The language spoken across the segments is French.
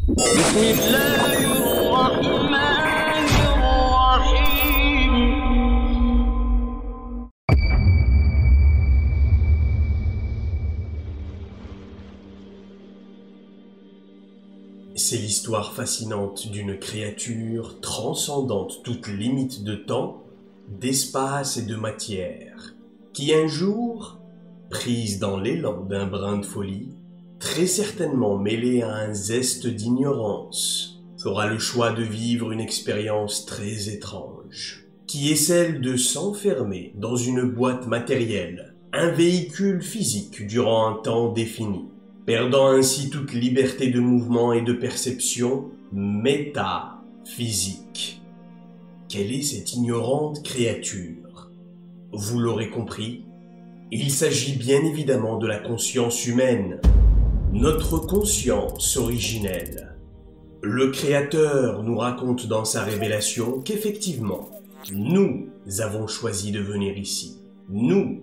بسم الله الرحمن الرحيم. C'est l'histoire fascinante d'une créature transcendant toute limite de temps, d'espace et de matière, qui un jour, prise dans l'élan d'un brin de folie, très certainement mêlée à un zeste d'ignorance, fera le choix de vivre une expérience très étrange, qui est celle de s'enfermer dans une boîte matérielle, un véhicule physique durant un temps défini, perdant ainsi toute liberté de mouvement et de perception métaphysique. Quelle est cette ignorante créature? Vous l'aurez compris, il s'agit bien évidemment de la conscience humaine, notre conscience originelle. Le Créateur nous raconte dans sa révélation qu'effectivement, nous avons choisi de venir ici. Nous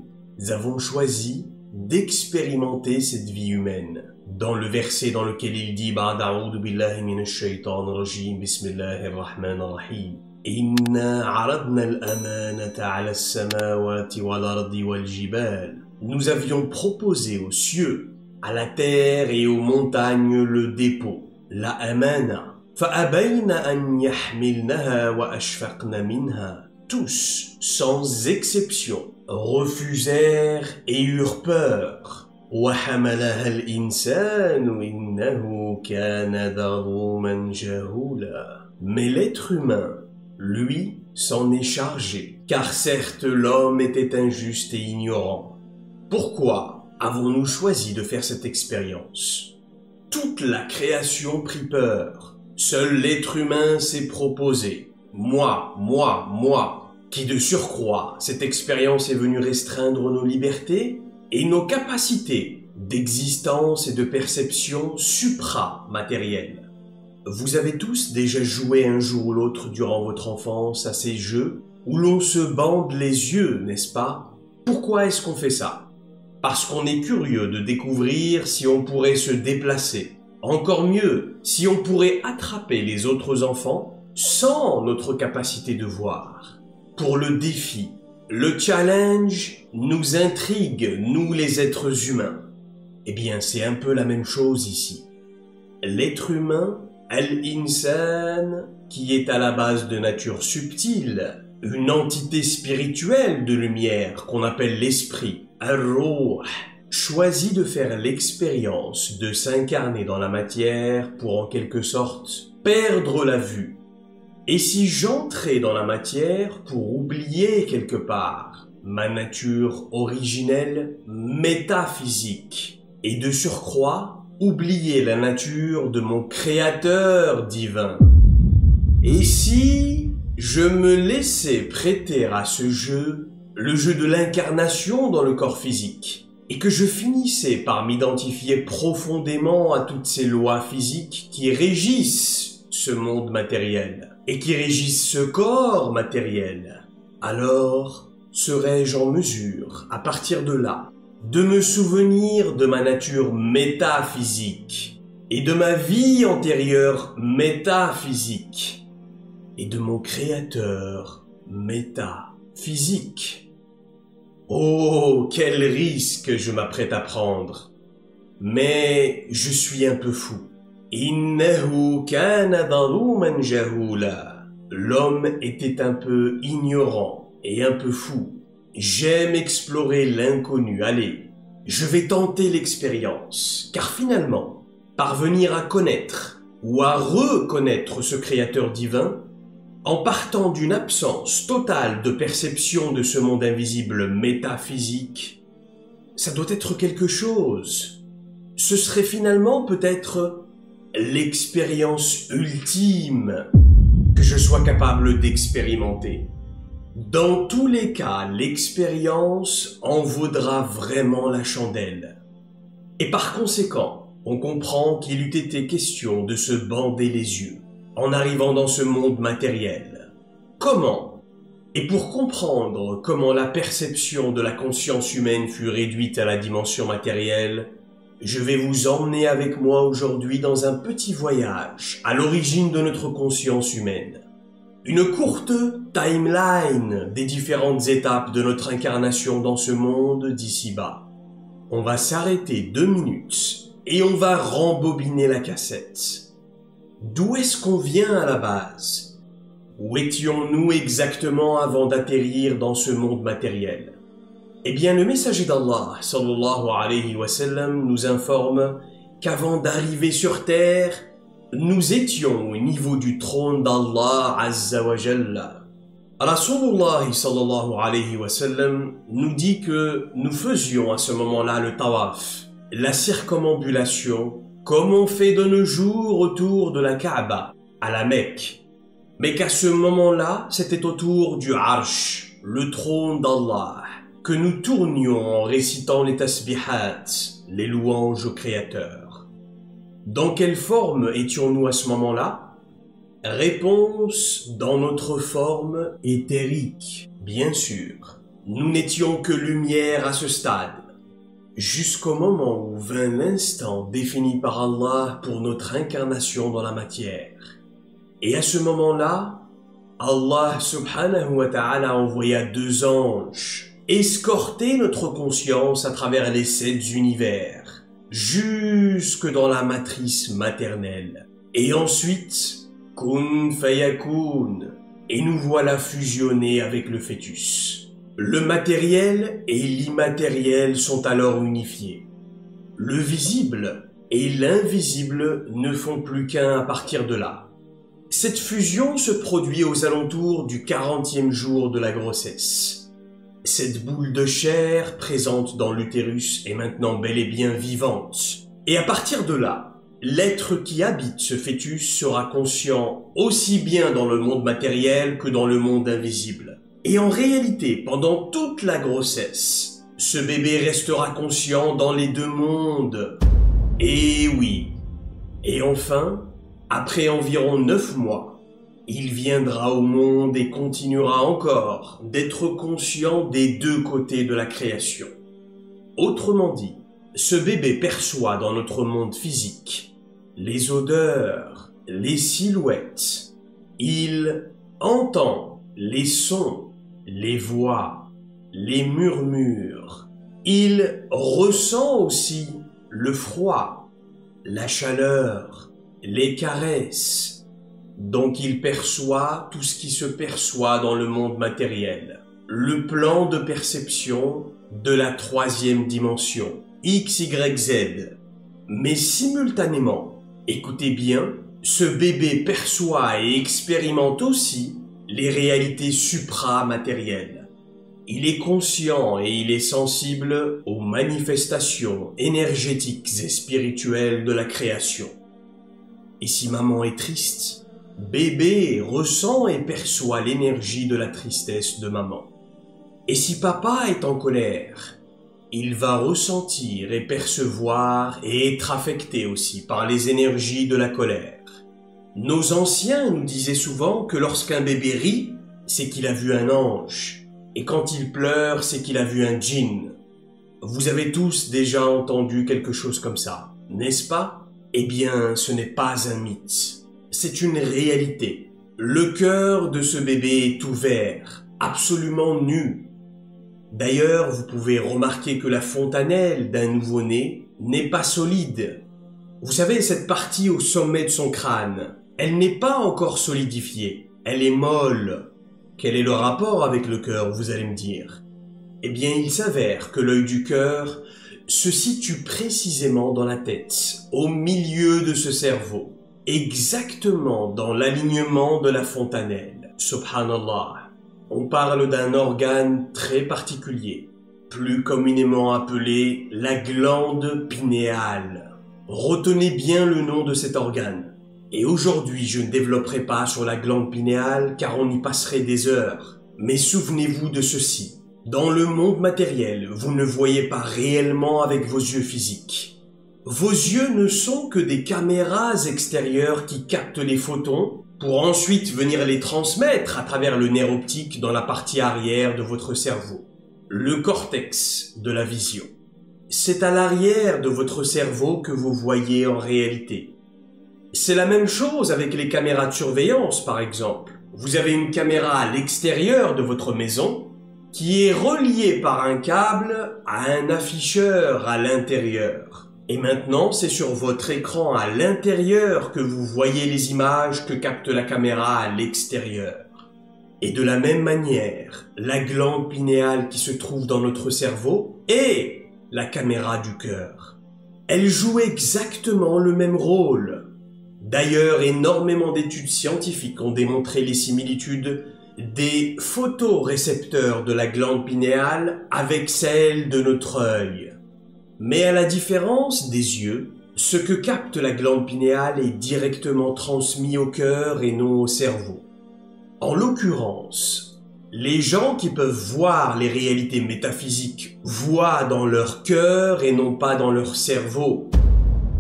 avons choisi d'expérimenter cette vie humaine. Dans le verset dans lequel il dit Ba'd a'oudhu billahi minash shaytanir rajim, bismillahir rahmanir rahim. Inna 'aradna al-amanata 'ala as-samawati wal-ardi wal-jibal. Nous avions proposé aux cieux, à la terre et aux montagnes le dépôt, la amana. Fa'abayna an yahmilnaha wa ashfaqna minha. Tous, sans exception, refusèrent et eurent peur. وَحَمَلَهَا الْإِنسَانُ إِنَّهُ كَانَ ظَلُومًا جَهُولًا. Mais l'être humain, lui, s'en est chargé, car certes l'homme était injuste et ignorant. Pourquoi avons-nous choisi de faire cette expérience? Toute la création prit peur. Seul l'être humain s'est proposé. Moi, qui de surcroît, cette expérience est venue restreindre nos libertés et nos capacités d'existence et de perception supra-matérielles. Vous avez tous déjà joué un jour ou l'autre durant votre enfance à ces jeux où l'on se bande les yeux, n'est-ce pas? Pourquoi est-ce qu'on fait ça? Parce qu'on est curieux de découvrir si on pourrait se déplacer. Encore mieux, si on pourrait attraper les autres enfants sans notre capacité de voir. Pour le défi, le challenge nous intrigue, nous les êtres humains. Eh bien, c'est un peu la même chose ici. L'être humain, al-insan, qui est à la base de nature subtile, une entité spirituelle de lumière qu'on appelle l'esprit, ar-ruh, choisit de faire l'expérience de s'incarner dans la matière pour en quelque sorte perdre la vue. Et si j'entrais dans la matière pour oublier quelque part ma nature originelle métaphysique et de surcroît oublier la nature de mon créateur divin? Et si je me laissais prêter à ce jeu, le jeu de l'incarnation dans le corps physique, et que je finissais par m'identifier profondément à toutes ces lois physiques qui régissent ce monde matériel et qui régissent ce corps matériel, alors serais-je en mesure, à partir de là, de me souvenir de ma nature métaphysique et de ma vie antérieure métaphysique et de mon créateur métaphysique? Oh, quel risque je m'apprête à prendre! Mais je suis un peu fou. Innahu kana zaluman jahula. L'homme était un peu ignorant et un peu fou. J'aime explorer l'inconnu. Allez, je vais tenter l'expérience, car finalement, parvenir à connaître ou à reconnaître ce créateur divin, en partant d'une absence totale de perception de ce monde invisible métaphysique, ça doit être quelque chose. Ce serait finalement peut-être l'expérience ultime que je sois capable d'expérimenter. Dans tous les cas, l'expérience en vaudra vraiment la chandelle. Et par conséquent, on comprend qu'il eût été question de se bander les yeux en arrivant dans ce monde matériel. Comment? Et pour comprendre comment la perception de la conscience humaine fut réduite à la dimension matérielle, je vais vous emmener avec moi aujourd'hui dans un petit voyage à l'origine de notre conscience humaine. Une courte timeline des différentes étapes de notre incarnation dans ce monde d'ici-bas. On va s'arrêter 2 minutes et on va rembobiner la cassette. D'où est-ce qu'on vient à la base? Où étions-nous exactement avant d'atterrir dans ce monde matériel? Eh bien, le messager d'Allah, sallallahu alayhi wa sallam, nous informe qu'avant d'arriver sur terre, nous étions au niveau du trône d'Allah azza wa jalla. Rasulullah sallallahu alayhi wa sallam nous dit que nous faisions à ce moment-là le tawaf, la circumambulation, comme on fait de nos jours autour de la Kaaba, à la Mecque. Mais qu'à ce moment-là, c'était autour du Arsh, le trône d'Allah, que nous tournions en récitant les tasbihat, les louanges au Créateur. Dans quelle forme étions-nous à ce moment-là? Réponse, dans notre forme éthérique, bien sûr. Nous n'étions que lumière à ce stade, jusqu'au moment où vint l'instant défini par Allah pour notre incarnation dans la matière. Et à ce moment-là, Allah subhanahu wa ta'ala envoya 2 anges escorter notre conscience à travers les 7 univers, jusque dans la matrice maternelle. Et ensuite, kun fayakun, et nous voilà fusionnés avec le fœtus. Le matériel et l'immatériel sont alors unifiés. Le visible et l'invisible ne font plus qu'un à partir de là. Cette fusion se produit aux alentours du 40e jour de la grossesse. Cette boule de chair présente dans l'utérus est maintenant bel et bien vivante. Et à partir de là, l'être qui habite ce fœtus sera conscient aussi bien dans le monde matériel que dans le monde invisible. Et en réalité, pendant toute la grossesse, ce bébé restera conscient dans les 2 mondes. Et oui. Et enfin, après environ 9 mois, il viendra au monde et continuera encore d'être conscient des 2 côtés de la création. Autrement dit, ce bébé perçoit dans notre monde physique les odeurs, les silhouettes. Il entend les sons, les voix, les murmures. Il ressent aussi le froid, la chaleur, les caresses. Donc il perçoit tout ce qui se perçoit dans le monde matériel. Le plan de perception de la 3e dimension, X, Y, Z. Mais simultanément, écoutez bien, ce bébé perçoit et expérimente aussi les réalités supramatérielles. Il est conscient et il est sensible aux manifestations énergétiques et spirituelles de la création. Et si maman est triste, bébé ressent et perçoit l'énergie de la tristesse de maman. Et si papa est en colère, il va ressentir et percevoir et être affecté aussi par les énergies de la colère. Nos anciens nous disaient souvent que lorsqu'un bébé rit, c'est qu'il a vu un ange. Et quand il pleure, c'est qu'il a vu un djinn. Vous avez tous déjà entendu quelque chose comme ça, n'est-ce pas? Eh bien, ce n'est pas un mythe. C'est une réalité. Le cœur de ce bébé est ouvert, absolument nu. D'ailleurs, vous pouvez remarquer que la fontanelle d'un nouveau-né n'est pas solide. Vous savez, cette partie au sommet de son crâne, elle n'est pas encore solidifiée, elle est molle. Quel est le rapport avec le cœur, vous allez me dire? Eh bien, il s'avère que l'œil du cœur se situe précisément dans la tête, au milieu de ce cerveau. Exactement dans l'alignement de la fontanelle. Subhanallah. On parle d'un organe très particulier, plus communément appelé la glande pinéale. Retenez bien le nom de cet organe. Et aujourd'hui, je ne développerai pas sur la glande pinéale car on y passerait des heures. Mais souvenez-vous de ceci. Dans le monde matériel, vous ne voyez pas réellement avec vos yeux physiques. Vos yeux ne sont que des caméras extérieures qui captent les photons pour ensuite venir les transmettre à travers le nerf optique dans la partie arrière de votre cerveau, le cortex de la vision. c'est à l'arrière de votre cerveau que vous voyez en réalité. C'est la même chose avec les caméras de surveillance, par exemple. Vous avez une caméra à l'extérieur de votre maison qui est reliée par un câble à un afficheur à l'intérieur. Et maintenant, c'est sur votre écran à l'intérieur que vous voyez les images que capte la caméra à l'extérieur. Et de la même manière, la glande pinéale qui se trouve dans notre cerveau est la caméra du cœur. Elle joue exactement le même rôle. D'ailleurs, énormément d'études scientifiques ont démontré les similitudes des photorécepteurs de la glande pinéale avec celles de notre œil. Mais à la différence des yeux, ce que capte la glande pinéale est directement transmis au cœur et non au cerveau. En l'occurrence, les gens qui peuvent voir les réalités métaphysiques voient dans leur cœur et non pas dans leur cerveau.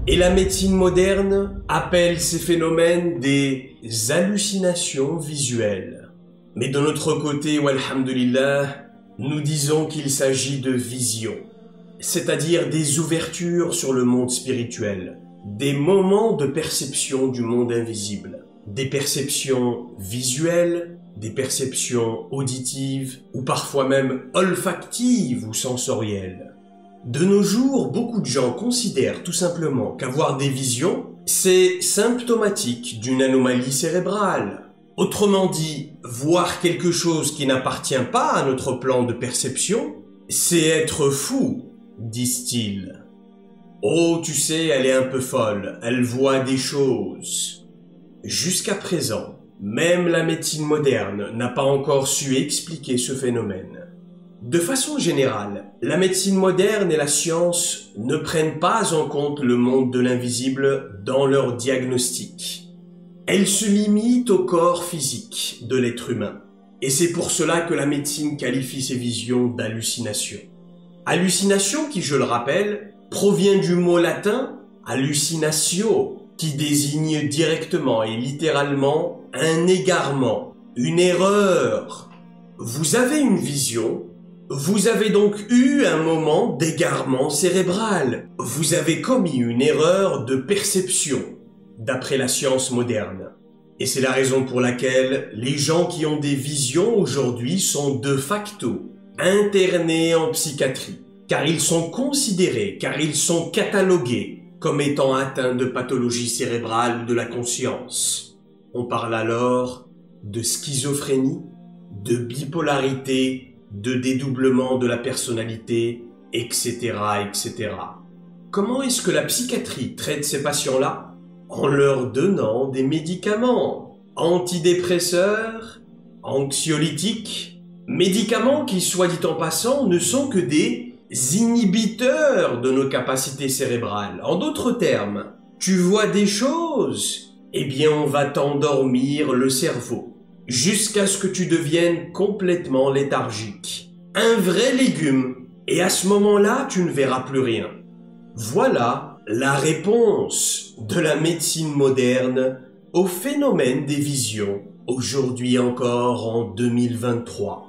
Et la médecine moderne appelle ces phénomènes des hallucinations visuelles. Mais de notre côté, walhamdulillah, nous disons qu'il s'agit de visions, c'est-à-dire des ouvertures sur le monde spirituel, des moments de perception du monde invisible, des perceptions visuelles, des perceptions auditives, ou parfois même olfactives ou sensorielles. De nos jours, beaucoup de gens considèrent tout simplement qu'avoir des visions, c'est symptomatique d'une anomalie cérébrale. Autrement dit, voir quelque chose qui n'appartient pas à notre plan de perception, c'est être fou, disent-ils. Oh, tu sais, elle est un peu folle, elle voit des choses. Jusqu'à présent, même la médecine moderne n'a pas encore su expliquer ce phénomène. De façon générale, la médecine moderne et la science ne prennent pas en compte le monde de l'invisible dans leur diagnostic. Elles se limitent au corps physique de l'être humain. Et c'est pour cela que la médecine qualifie ces visions d'hallucination. Hallucination qui, je le rappelle, provient du mot latin hallucinatio, qui désigne directement et littéralement un égarement, une erreur. Vous avez une vision. Vous avez donc eu un moment d'égarement cérébral. Vous avez commis une erreur de perception, d'après la science moderne. Et c'est la raison pour laquelle les gens qui ont des visions aujourd'hui sont de facto internés en psychiatrie, car ils sont considérés, car ils sont catalogués comme étant atteints de pathologie cérébrale de la conscience. On parle alors de schizophrénie, de bipolarité, de dédoublement de la personnalité, etc., etc. Comment est-ce que la psychiatrie traite ces patients-là? En leur donnant des médicaments, antidépresseurs, anxiolytiques, médicaments qui, soit dit en passant, ne sont que des inhibiteurs de nos capacités cérébrales. En d'autres termes, tu vois des choses, eh bien on va t'endormir le cerveau, jusqu'à ce que tu deviennes complètement léthargique. Un vrai légume. Et à ce moment-là, tu ne verras plus rien. Voilà la réponse de la médecine moderne au phénomène des visions, aujourd'hui encore en 2023.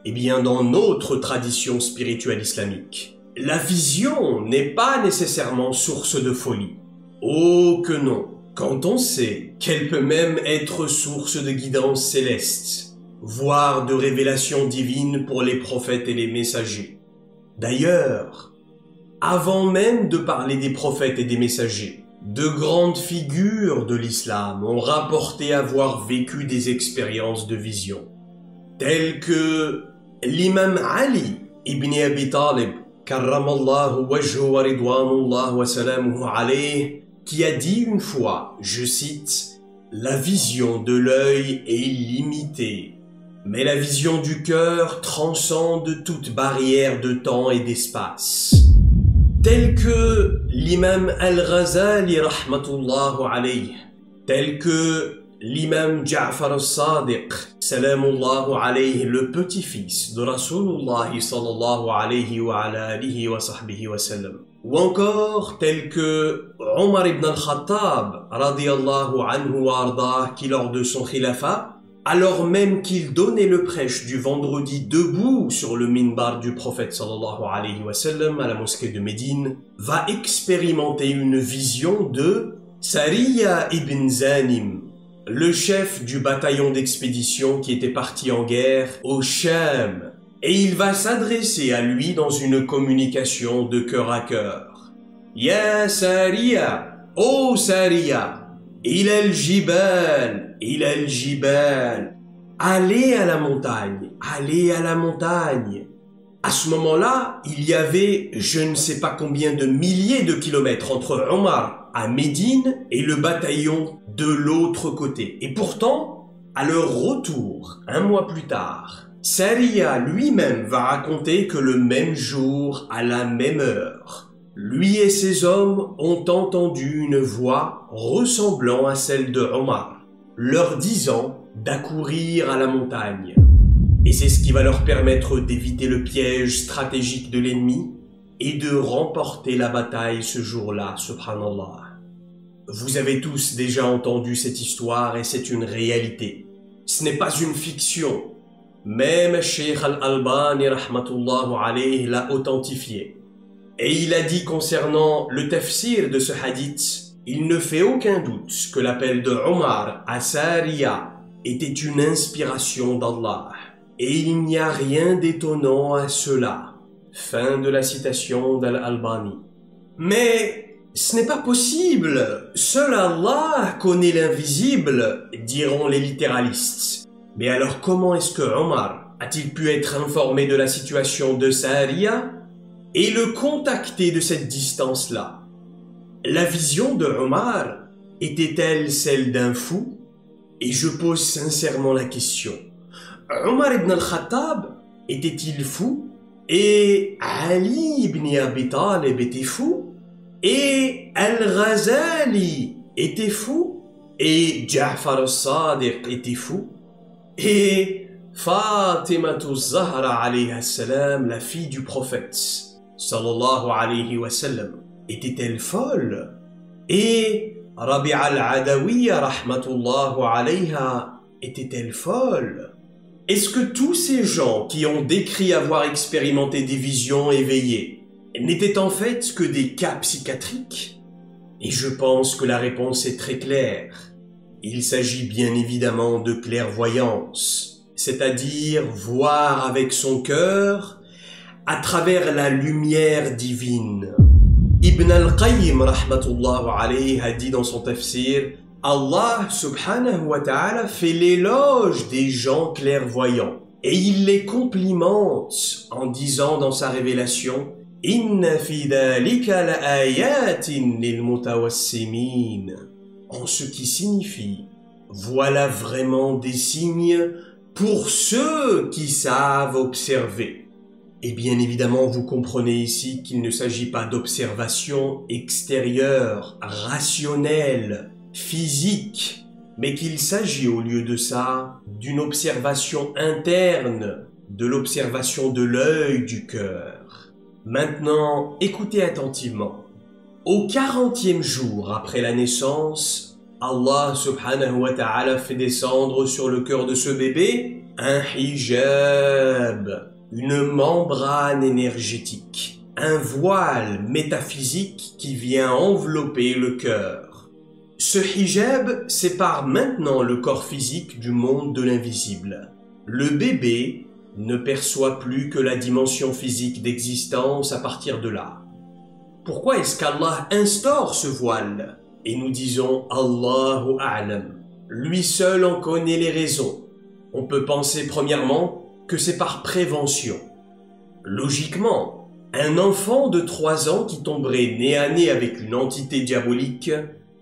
Eh bien, dans notre tradition spirituelle islamique, la vision n'est pas nécessairement source de folie. Oh que non! Quand on sait qu'elle peut même être source de guidance céleste, voire de révélation divine pour les prophètes et les messagers. D'ailleurs, avant même de parler des prophètes et des messagers, de grandes figures de l'islam ont rapporté avoir vécu des expériences de vision, telles que l'imam Ali ibn Abi Talib, karramallahu wajhu wa ridwanullah wa salamuhu alayhi, qui a dit une fois, je cite, « La vision de l'œil est limitée, mais la vision du cœur transcende toute barrière de temps et d'espace. » Tel que l'imam Al-Ghazali rahmatullahu alayhi, tel que l'imam Ja'far al-Sadiq, salamullahu alayhi, le petit-fils de Rasulullah sallallahu alayhi wa ala alihi wa sahbihi wa sallam. Ou encore tel que Omar ibn al-Khattab radiyallahu anhu wa ardah, qui lors de son khilafa alors même qu'il donnait le prêche du vendredi debout sur le minbar du prophète sallallahu alayhi wa sallam à la mosquée de Médine, va expérimenter une vision de Sariya ibn Zanim, le chef du bataillon d'expédition qui était parti en guerre au Sham, et il va s'adresser à lui dans une communication de cœur à cœur. « Ya Sariya, ô Sariya, il al-jibal, allez à la montagne, allez à la montagne. » À ce moment-là, il y avait je ne sais pas combien de milliers de kilomètres entre Omar à Médine et le bataillon de l'autre côté. Et pourtant, à leur retour, un mois plus tard, Sariya lui-même va raconter que le même jour, à la même heure, lui et ses hommes ont entendu une voix ressemblant à celle de Omar, leur disant d'accourir à la montagne. Et c'est ce qui va leur permettre d'éviter le piège stratégique de l'ennemi et de remporter la bataille ce jour-là, subhanallah. Vous avez tous déjà entendu cette histoire et c'est une réalité. Ce n'est pas une fiction. Même Cheikh Al-Albani rahmatullahu alayhi l'a authentifié. Et il a dit concernant le tafsir de ce hadith, il ne fait aucun doute que l'appel de Omar à Sariya était une inspiration d'Allah. Et il n'y a rien d'étonnant à cela. Fin de la citation d'Al-Albani. Mais ce n'est pas possible. Seul Allah connaît l'invisible, diront les littéralistes. Mais alors comment est-ce que Omar a-t-il pu être informé de la situation de Sariya et le contacter de cette distance-là? La vision de Omar était-elle celle d'un fou? Et je pose sincèrement la question. Omar ibn al-Khattab était-il fou? Et Ali ibn Abi Talib était fou? Et Al-Ghazali était fou? Et Ja'far al-Sadiq était fou? Et Fatima az-Zahra alayha salam, la fille du prophète sallallahu alayhi wa sallam, était-elle folle? Et Rabi'a al-Adawiyya rahmatullahu alayha était-elle folle? Est-ce que tous ces gens qui ont décrit avoir expérimenté des visions éveillées n'étaient en fait que des cas psychiatriques? Et je pense que la réponse est très claire. Il s'agit bien évidemment de clairvoyance, c'est-à-dire voir avec son cœur à travers la lumière divine. Ibn al-Qayyim rahmatullah alayhi a dit dans son tafsir, Allah subhanahu wa ta'ala fait l'éloge des gens clairvoyants et il les complimente en disant dans sa révélation « Inna fi dhalika la ayatin lil mutawassimin » en ce qui signifie « Voilà vraiment des signes pour ceux qui savent observer ». Et bien évidemment, vous comprenez ici qu'il ne s'agit pas d'observation extérieure, rationnelle, physique, mais qu'il s'agit au lieu de ça d'une observation interne, de l'observation de l'œil du cœur. Maintenant, écoutez attentivement. Au 40e jour après la naissance, Allah subhanahu wa ta'ala fait descendre sur le cœur de ce bébé un hijab, une membrane énergétique, un voile métaphysique qui vient envelopper le cœur. Ce hijab sépare maintenant le corps physique du monde de l'invisible. Le bébé ne perçoit plus que la dimension physique d'existence à partir de là. Pourquoi est-ce qu'Allah instaure ce voile? Et nous disons Allahu A'lam. Lui seul en connaît les raisons. On peut penser premièrement que c'est par prévention. Logiquement, un enfant de 3 ans qui tomberait nez à nez avec une entité diabolique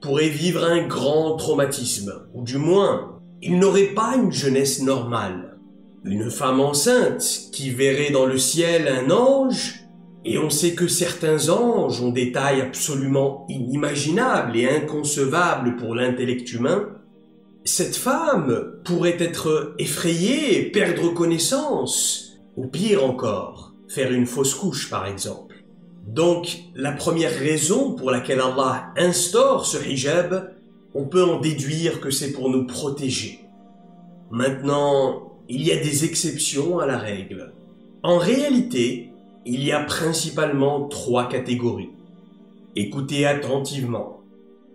pourrait vivre un grand traumatisme, ou du moins, il n'aurait pas une jeunesse normale. Une femme enceinte qui verrait dans le ciel un ange, et on sait que certains anges ont des tailles absolument inimaginables et inconcevables pour l'intellect humain, cette femme pourrait être effrayée, perdre connaissance, ou pire encore, faire une fausse couche par exemple. Donc, la première raison pour laquelle Allah instaure ce hijab, on peut en déduire que c'est pour nous protéger. Maintenant, il y a des exceptions à la règle. En réalité, il y a principalement 3 catégories. Écoutez attentivement.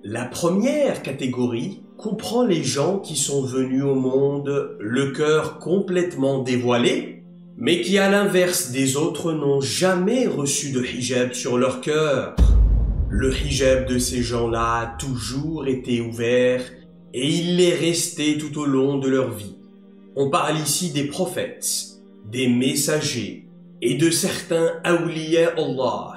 La première catégorie comprend les gens qui sont venus au monde le cœur complètement dévoilé, mais qui à l'inverse des autres n'ont jamais reçu de hijab sur leur cœur. Le hijab de ces gens-là a toujours été ouvert et il l'est resté tout au long de leur vie. On parle ici des prophètes, des messagers et de certains awliya Allah,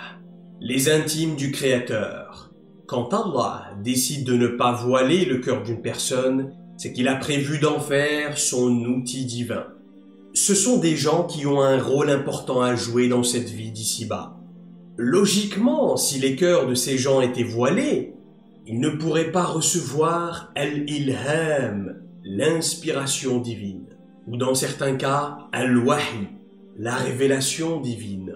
les intimes du Créateur. Quand Allah décide de ne pas voiler le cœur d'une personne, c'est qu'il a prévu d'en faire son outil divin. Ce sont des gens qui ont un rôle important à jouer dans cette vie d'ici-bas. Logiquement, si les cœurs de ces gens étaient voilés, ils ne pourraient pas recevoir al-ilham, l'inspiration divine, ou dans certains cas, al-wahi, la révélation divine.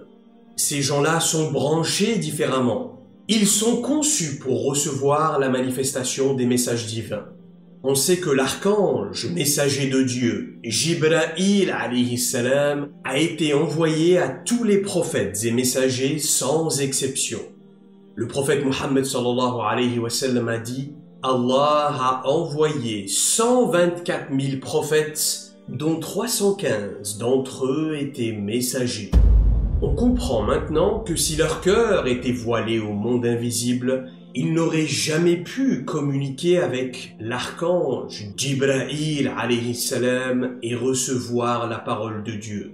Ces gens-là sont branchés différemment. Ils sont conçus pour recevoir la manifestation des messages divins. On sait que l'archange, messager de Dieu, Jibra'il alayhi salam, a été envoyé à tous les prophètes et messagers sans exception. Le prophète Muhammad sallallahu alayhi wa sallam a dit « Allah a envoyé 124 000 prophètes, dont 315 d'entre eux étaient messagers. » On comprend maintenant que si leur cœur était voilé au monde invisible, ils n'auraient jamais pu communiquer avec l'archange Jibra'il alayhi salam et recevoir la parole de Dieu.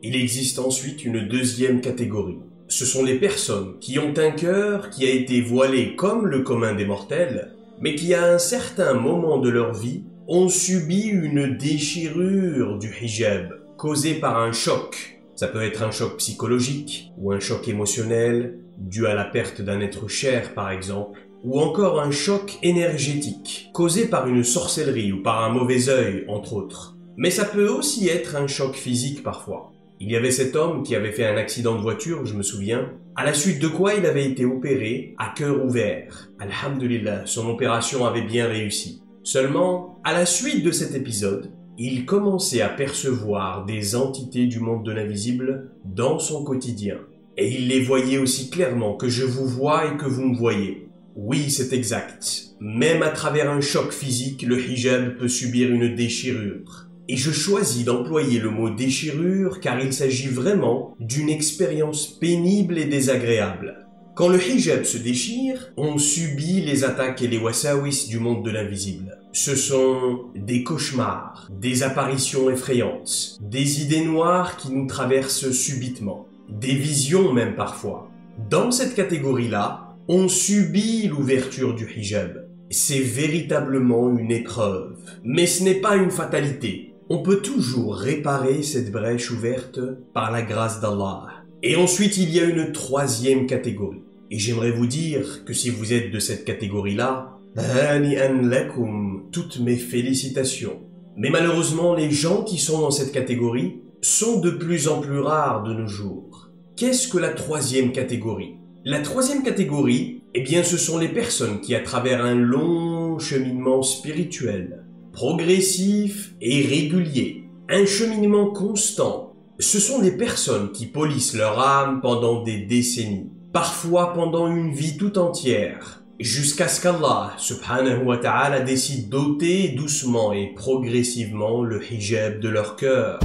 Il existe ensuite une deuxième catégorie. Ce sont les personnes qui ont un cœur qui a été voilé comme le commun des mortels, mais qui à un certain moment de leur vie ont subi une déchirure du hijab causée par un choc. Ça peut être un choc psychologique ou un choc émotionnel, dû à la perte d'un être cher par exemple, ou encore un choc énergétique, causé par une sorcellerie ou par un mauvais œil entre autres. Mais ça peut aussi être un choc physique parfois. Il y avait cet homme qui avait fait un accident de voiture, je me souviens, à la suite de quoi il avait été opéré à cœur ouvert. Alhamdulillah, son opération avait bien réussi. Seulement, à la suite de cet épisode, il commençait à percevoir des entités du monde de l'invisible dans son quotidien. Et il les voyait aussi clairement que je vous vois et que vous me voyez. Oui, c'est exact. Même à travers un choc physique, le hijab peut subir une déchirure. Et je choisis d'employer le mot déchirure car il s'agit vraiment d'une expérience pénible et désagréable. Quand le hijab se déchire, on subit les attaques et les wasawis du monde de l'invisible. Ce sont des cauchemars, des apparitions effrayantes, des idées noires qui nous traversent subitement, des visions même parfois. Dans cette catégorie-là, on subit l'ouverture du hijab. C'est véritablement une épreuve, mais ce n'est pas une fatalité. On peut toujours réparer cette brèche ouverte par la grâce d'Allah. Et ensuite, il y a une troisième catégorie. Et j'aimerais vous dire que si vous êtes de cette catégorie-là, hani'an lakum, toutes mes félicitations. Mais malheureusement, les gens qui sont dans cette catégorie sont de plus en plus rares de nos jours. Qu'est-ce que la troisième catégorie? La troisième catégorie, eh bien, ce sont les personnes qui, à travers un long cheminement spirituel, progressif et régulier, un cheminement constant, ce sont des personnes qui polissent leur âme pendant des décennies, parfois pendant une vie tout entière, jusqu'à ce qu'Allah subhanahu wa ta'ala décide d'ôter doucement et progressivement le hijab de leur cœur.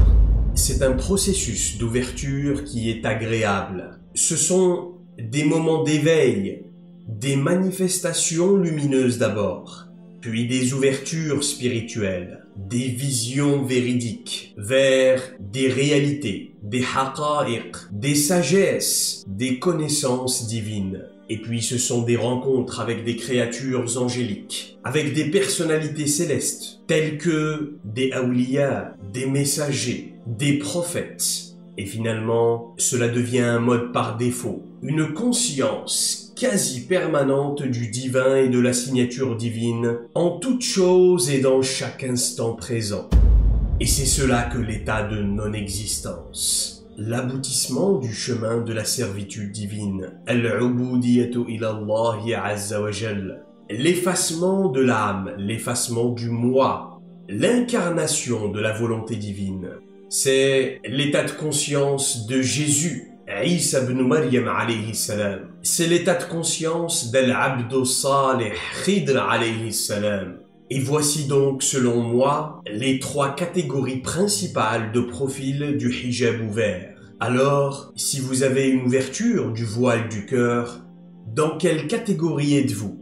C'est un processus d'ouverture qui est agréable. Ce sont des moments d'éveil, des manifestations lumineuses d'abord, puis des ouvertures spirituelles, des visions véridiques vers des réalités, des haqa'iq, des sagesses, des connaissances divines. Et puis ce sont des rencontres avec des créatures angéliques, avec des personnalités célestes, telles que des awliya, des messagers, des prophètes. Et finalement, cela devient un mode par défaut, une conscience quasi permanente du divin et de la signature divine en toute chose et dans chaque instant présent. Et c'est cela que l'état de non-existence, l'aboutissement du chemin de la servitude divine, al-ubudiyatu ila Allah azza wa jal, l'effacement de l'âme, l'effacement du moi, l'incarnation de la volonté divine. C'est l'état de conscience de Jésus, Isa ibn Maryam alayhi salam. C'est l'état de conscience d'Al-Abd Salih, Khidr alayhi salam. Et voici donc, selon moi, les 3 catégories principales de profil du hijab ouvert. Alors, si vous avez une ouverture du voile du cœur, dans quelle catégorie êtes-vous?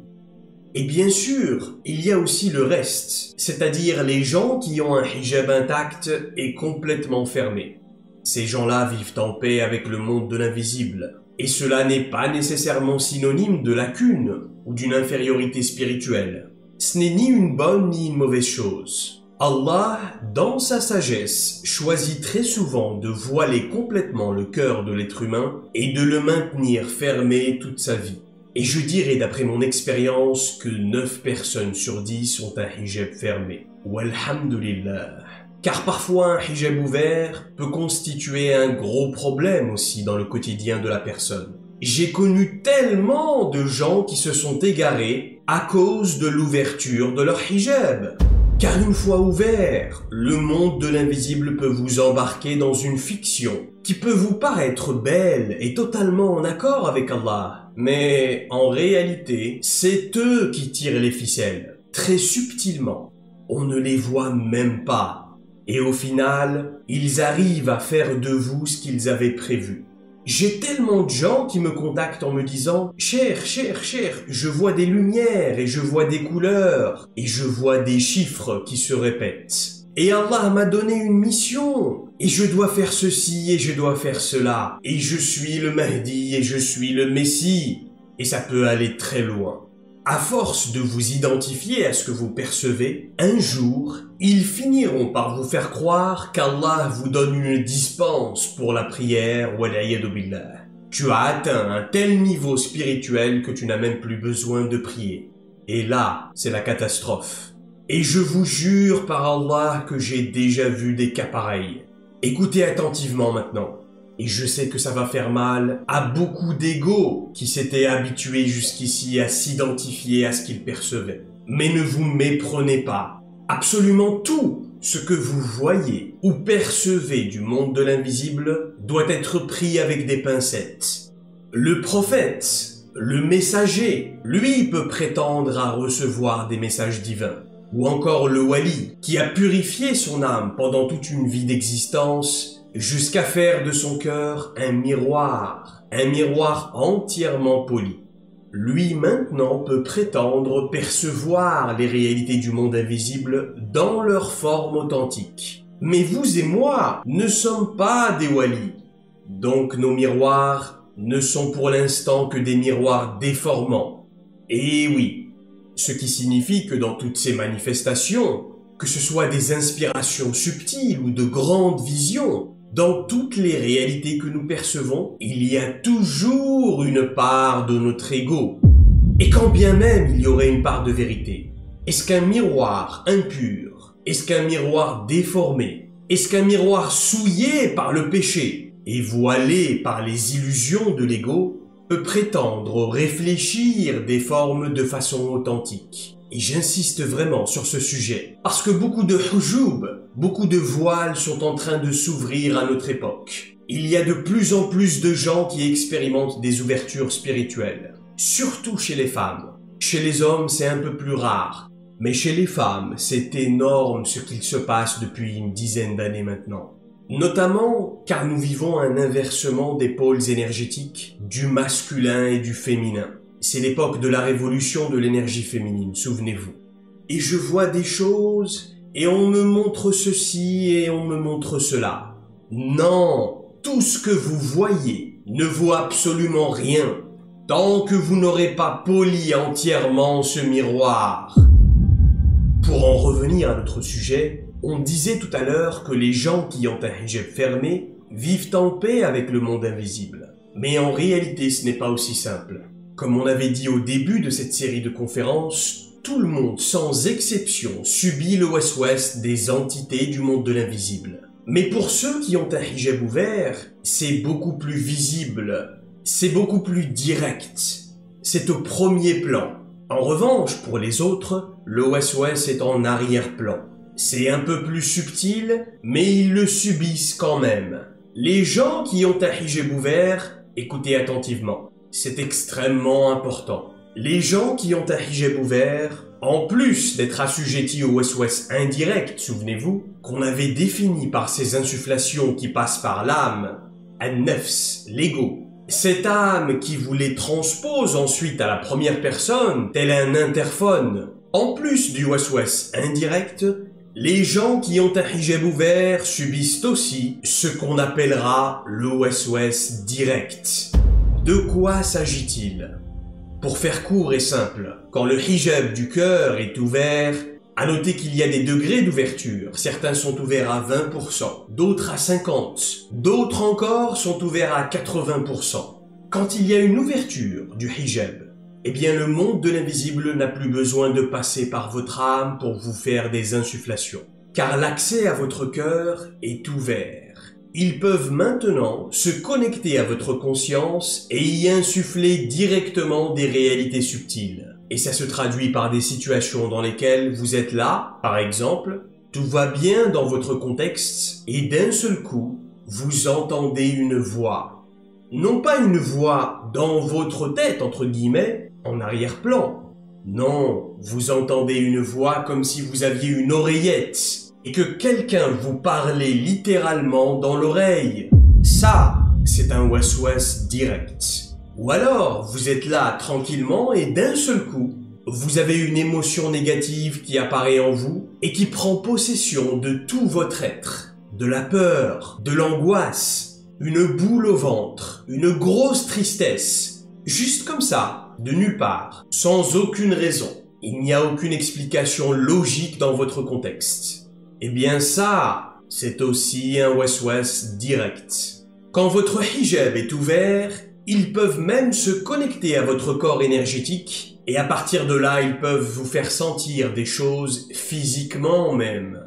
Et bien sûr, il y a aussi le reste, c'est-à-dire les gens qui ont un hijab intact et complètement fermé. Ces gens-là vivent en paix avec le monde de l'invisible. Et cela n'est pas nécessairement synonyme de lacune ou d'une infériorité spirituelle. Ce n'est ni une bonne ni une mauvaise chose. Allah, dans sa sagesse, choisit très souvent de voiler complètement le cœur de l'être humain et de le maintenir fermé toute sa vie. Et je dirais d'après mon expérience que 9 personnes sur 10 ont un hijab fermé. Walhamdulillah. Car parfois un hijab ouvert peut constituer un gros problème aussi dans le quotidien de la personne. J'ai connu tellement de gens qui se sont égarés à cause de l'ouverture de leur hijab. Car une fois ouvert, le monde de l'invisible peut vous embarquer dans une fiction qui peut vous paraître belle et totalement en accord avec Allah. Mais en réalité, c'est eux qui tirent les ficelles, très subtilement. On ne les voit même pas. Et au final, ils arrivent à faire de vous ce qu'ils avaient prévu. J'ai tellement de gens qui me contactent en me disant « Cher, je vois des lumières et je vois des couleurs et je vois des chiffres qui se répètent. Et Allah m'a donné une mission et je dois faire ceci et je dois faire cela et je suis le Mahdi et je suis le Messie. » Et ça peut aller très loin. À force de vous identifier à ce que vous percevez, un jour, ils finiront par vous faire croire qu'Allah vous donne une dispense pour la prière, wal'iyadu billah. Tu as atteint un tel niveau spirituel que tu n'as même plus besoin de prier. Et là, c'est la catastrophe. Et je vous jure par Allah que j'ai déjà vu des cas pareils. Écoutez attentivement maintenant. Et je sais que ça va faire mal à beaucoup d'égos qui s'étaient habitués jusqu'ici à s'identifier à ce qu'ils percevaient. Mais ne vous méprenez pas. Absolument tout ce que vous voyez ou percevez du monde de l'invisible doit être pris avec des pincettes. Le prophète, le messager, lui peut prétendre à recevoir des messages divins. Ou encore le wali, qui a purifié son âme pendant toute une vie d'existence jusqu'à faire de son cœur un miroir entièrement poli. Lui maintenant peut prétendre percevoir les réalités du monde invisible dans leur forme authentique. Mais vous et moi ne sommes pas des walis. Donc nos miroirs ne sont pour l'instant que des miroirs déformants. Et oui, ce qui signifie que dans toutes ces manifestations, que ce soit des inspirations subtiles ou de grandes visions, dans toutes les réalités que nous percevons, il y a toujours une part de notre ego. Et quand bien même il y aurait une part de vérité, est-ce qu'un miroir impur, est-ce qu'un miroir déformé, est-ce qu'un miroir souillé par le péché et voilé par les illusions de l'ego peut prétendre réfléchir des formes de façon authentique? Et j'insiste vraiment sur ce sujet, parce que beaucoup de hujub, beaucoup de voiles sont en train de s'ouvrir à notre époque. Il y a de plus en plus de gens qui expérimentent des ouvertures spirituelles, surtout chez les femmes. Chez les hommes, c'est un peu plus rare, mais chez les femmes, c'est énorme ce qu'il se passe depuis une dizaine d'années maintenant. Notamment car nous vivons un inversement des pôles énergétiques, du masculin et du féminin. C'est l'époque de la révolution de l'énergie féminine, souvenez-vous. Et je vois des choses, et on me montre ceci, et on me montre cela. Non, tout ce que vous voyez ne vaut absolument rien, tant que vous n'aurez pas poli entièrement ce miroir. Pour en revenir à notre sujet, on disait tout à l'heure que les gens qui ont un hijab fermé vivent en paix avec le monde invisible. Mais en réalité, ce n'est pas aussi simple. Comme on avait dit au début de cette série de conférences, tout le monde, sans exception, subit le waswas des entités du monde de l'invisible. Mais pour ceux qui ont un hijab ouvert, c'est beaucoup plus visible, c'est beaucoup plus direct, c'est au premier plan. En revanche, pour les autres, le waswas est en arrière-plan. C'est un peu plus subtil, mais ils le subissent quand même. Les gens qui ont un hijab ouvert, écoutez attentivement, c'est extrêmement important. Les gens qui ont un hijab ouvert, en plus d'être assujettis au waswas indirect, souvenez-vous, qu'on avait défini par ces insufflations qui passent par l'âme, an-nafs, l'ego. Cette âme qui vous les transpose ensuite à la première personne, tel un interphone. En plus du waswas indirect, les gens qui ont un hijab ouvert subissent aussi ce qu'on appellera le waswas direct. De quoi s'agit-il? Pour faire court et simple, quand le hijab du cœur est ouvert, à noter qu'il y a des degrés d'ouverture. Certains sont ouverts à 20%, d'autres à 50%, d'autres encore sont ouverts à 80%. Quand il y a une ouverture du hijab, eh bien le monde de l'invisible n'a plus besoin de passer par votre âme pour vous faire des insufflations. Car l'accès à votre cœur est ouvert. Ils peuvent maintenant se connecter à votre conscience et y insuffler directement des réalités subtiles. Et ça se traduit par des situations dans lesquelles vous êtes là, par exemple, tout va bien dans votre contexte et d'un seul coup, vous entendez une voix. Non pas une voix dans votre tête, entre guillemets, en arrière-plan. Non, vous entendez une voix comme si vous aviez une oreillette et que quelqu'un vous parlait littéralement dans l'oreille. Ça, c'est un waswas direct. Ou alors, vous êtes là tranquillement et d'un seul coup, vous avez une émotion négative qui apparaît en vous et qui prend possession de tout votre être. De la peur, de l'angoisse, une boule au ventre, une grosse tristesse. Juste comme ça, de nulle part, sans aucune raison. Il n'y a aucune explication logique dans votre contexte. Eh bien ça, c'est aussi un waswas direct. Quand votre hijab est ouvert, ils peuvent même se connecter à votre corps énergétique et à partir de là, ils peuvent vous faire sentir des choses physiquement même.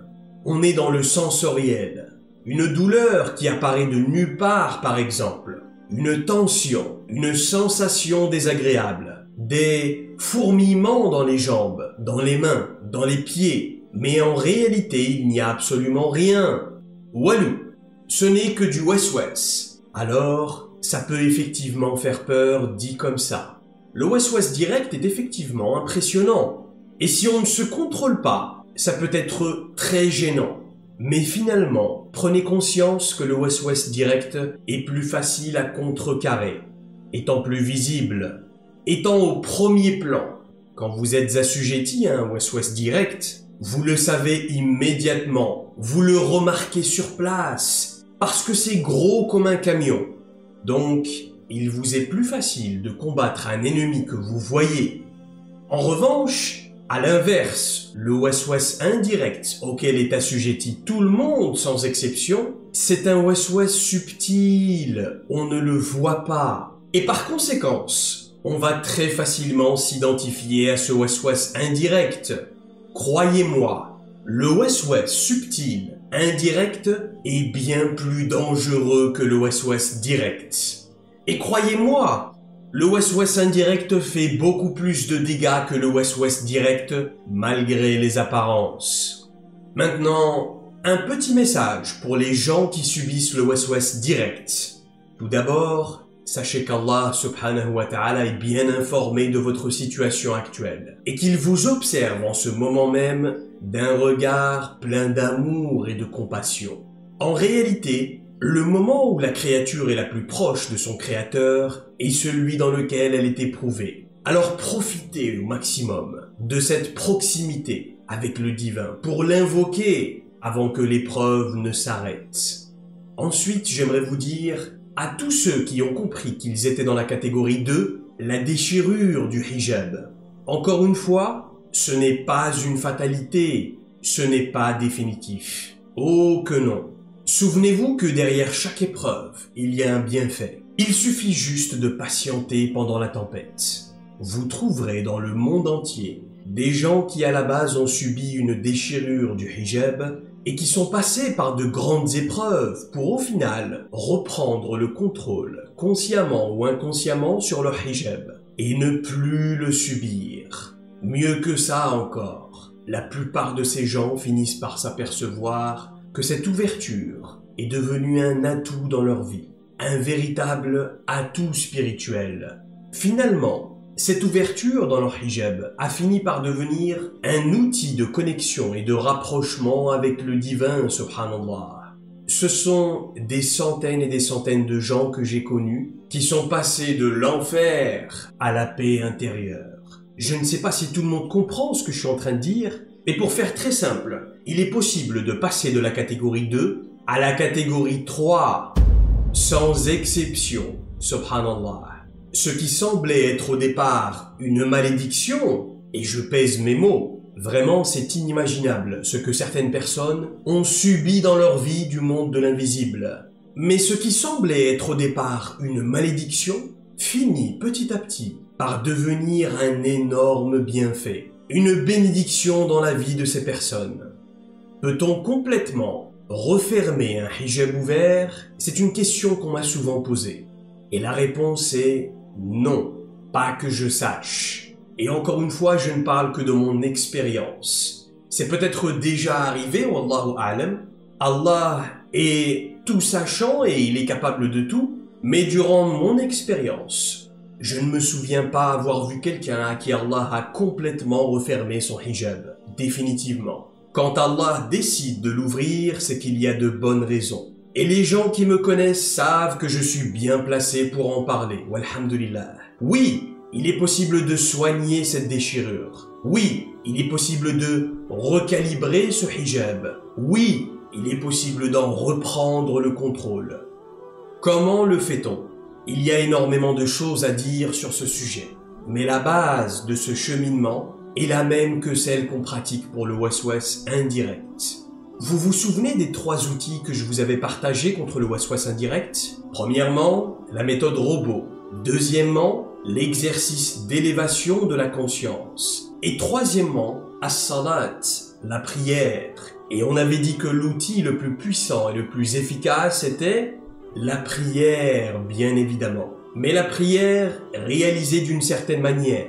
On est dans le sensoriel. Une douleur qui apparaît de nulle part par exemple. Une tension, une sensation désagréable. Des fourmillements dans les jambes, dans les mains, dans les pieds. Mais en réalité, il n'y a absolument rien. Walou, ce n'est que du waswas. Alors, ça peut effectivement faire peur dit comme ça. Le waswas direct est effectivement impressionnant. Et si on ne se contrôle pas, ça peut être très gênant. Mais finalement, prenez conscience que le waswas direct est plus facile à contrecarrer, étant plus visible, étant au premier plan. Quand vous êtes assujetti à un waswas direct, vous le savez immédiatement, vous le remarquez sur place, parce que c'est gros comme un camion. Donc, il vous est plus facile de combattre un ennemi que vous voyez. En revanche, à l'inverse, le waswas indirect auquel est assujetti tout le monde sans exception, c'est un waswas subtil, on ne le voit pas. Et par conséquence, on va très facilement s'identifier à ce waswas indirect. Croyez-moi, le waswas subtil, indirect, est bien plus dangereux que le waswas direct. Et croyez-moi, le waswas indirect fait beaucoup plus de dégâts que le waswas direct, malgré les apparences. Maintenant, un petit message pour les gens qui subissent le waswas direct. Tout d'abord, sachez qu'Allah subhanahu wa ta'ala est bien informé de votre situation actuelle et qu'il vous observe en ce moment même d'un regard plein d'amour et de compassion. En réalité, le moment où la créature est la plus proche de son créateur est celui dans lequel elle est éprouvée. Alors profitez au maximum de cette proximité avec le divin pour l'invoquer avant que l'épreuve ne s'arrête. Ensuite, j'aimerais vous dire à tous ceux qui ont compris qu'ils étaient dans la catégorie 2, la déchirure du hijab. Encore une fois, ce n'est pas une fatalité, ce n'est pas définitif. Oh que non. Souvenez-vous que derrière chaque épreuve, il y a un bienfait. Il suffit juste de patienter pendant la tempête. Vous trouverez dans le monde entier des gens qui à la base ont subi une déchirure du hijab et qui sont passés par de grandes épreuves pour au final reprendre le contrôle, consciemment ou inconsciemment, sur leur hijab et ne plus le subir. Mieux que ça encore, la plupart de ces gens finissent par s'apercevoir que cette ouverture est devenue un atout dans leur vie, un véritable atout spirituel. Finalement, cette ouverture dans leur hijab a fini par devenir un outil de connexion et de rapprochement avec le divin, subhanallah. Ce sont des centaines et des centaines de gens que j'ai connus qui sont passés de l'enfer à la paix intérieure. Je ne sais pas si tout le monde comprend ce que je suis en train de dire, mais pour faire très simple, il est possible de passer de la catégorie 2 à la catégorie 3, sans exception, subhanallah. Ce qui semblait être au départ une malédiction, et je pèse mes mots, vraiment c'est inimaginable ce que certaines personnes ont subi dans leur vie du monde de l'invisible. Mais ce qui semblait être au départ une malédiction finit petit à petit par devenir un énorme bienfait, une bénédiction dans la vie de ces personnes. Peut-on complètement refermer un hijab ouvert? C'est une question qu'on m'a souvent posée. Et la réponse est non, pas que je sache. Et encore une fois, je ne parle que de mon expérience. C'est peut-être déjà arrivé, wallahu a'lam. Allah est tout sachant et il est capable de tout, mais durant mon expérience, je ne me souviens pas avoir vu quelqu'un à qui Allah a complètement refermé son hijab, définitivement. Quand Allah décide de l'ouvrir, c'est qu'il y a de bonnes raisons. Et les gens qui me connaissent savent que je suis bien placé pour en parler, walhamdulillah. Oui, il est possible de soigner cette déchirure. Oui, il est possible de recalibrer ce hijab. Oui, il est possible d'en reprendre le contrôle. Comment le fait-on? Il y a énormément de choses à dire sur ce sujet, mais la base de ce cheminement est la même que celle qu'on pratique pour le waswas indirect. Vous vous souvenez des 3 outils que je vous avais partagés contre le waswas indirect? Premièrement, la méthode robot. Deuxièmement, l'exercice d'élévation de la conscience. Et troisièmement, as-salat, la prière. Et on avait dit que l'outil le plus puissant et le plus efficace était la prière, bien évidemment. Mais la prière réalisée d'une certaine manière,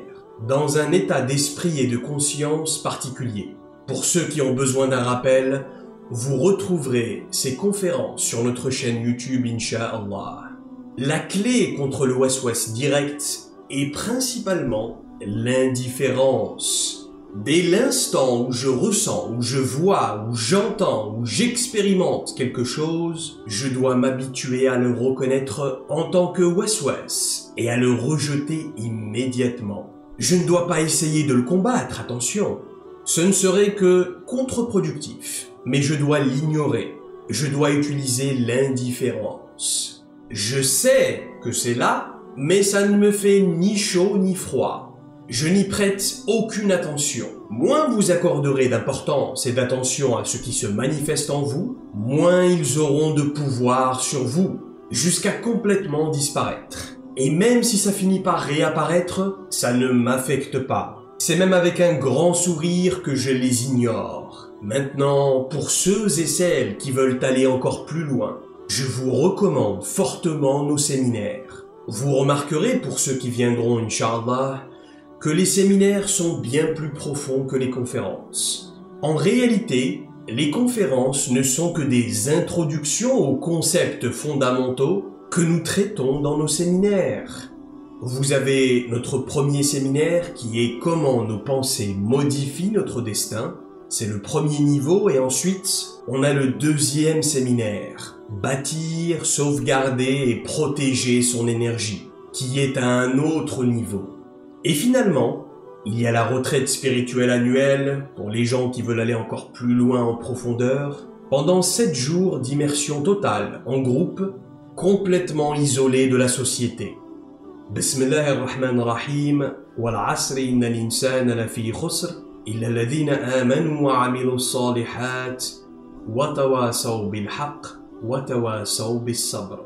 dans un état d'esprit et de conscience particulier. Pour ceux qui ont besoin d'un rappel, vous retrouverez ces conférences sur notre chaîne YouTube, Inch'Allah. La clé contre le waswas direct est principalement l'indifférence. Dès l'instant où je ressens, où je vois, où j'entends, où j'expérimente quelque chose, je dois m'habituer à le reconnaître en tant que waswas et à le rejeter immédiatement. Je ne dois pas essayer de le combattre, attention. Ce ne serait que contre-productif, mais je dois l'ignorer. Je dois utiliser l'indifférence. Je sais que c'est là, mais ça ne me fait ni chaud ni froid. Je n'y prête aucune attention. Moins vous accorderez d'importance et d'attention à ce qui se manifeste en vous, moins ils auront de pouvoir sur vous, jusqu'à complètement disparaître. Et même si ça finit par réapparaître, ça ne m'affecte pas. C'est même avec un grand sourire que je les ignore. Maintenant, pour ceux et celles qui veulent aller encore plus loin, je vous recommande fortement nos séminaires. Vous remarquerez, pour ceux qui viendront, Inch'Allah, que les séminaires sont bien plus profonds que les conférences. En réalité, les conférences ne sont que des introductions aux concepts fondamentaux que nous traitons dans nos séminaires. Vous avez notre premier séminaire qui est comment nos pensées modifient notre destin. C'est le premier niveau et ensuite on a le deuxième séminaire. Bâtir, sauvegarder et protéger son énergie, qui est à un autre niveau. Et finalement, il y a la retraite spirituelle annuelle pour les gens qui veulent aller encore plus loin en profondeur, pendant 7 jours d'immersion totale en groupe, complètement isolé de la société. Bismillahirrahmanirrahim, wal asri inna l'insana lafi khusr, illa alladhina amanu wa amilu s-salihat, wa tawasaw bil haqq, wa tawasaw bis sabr.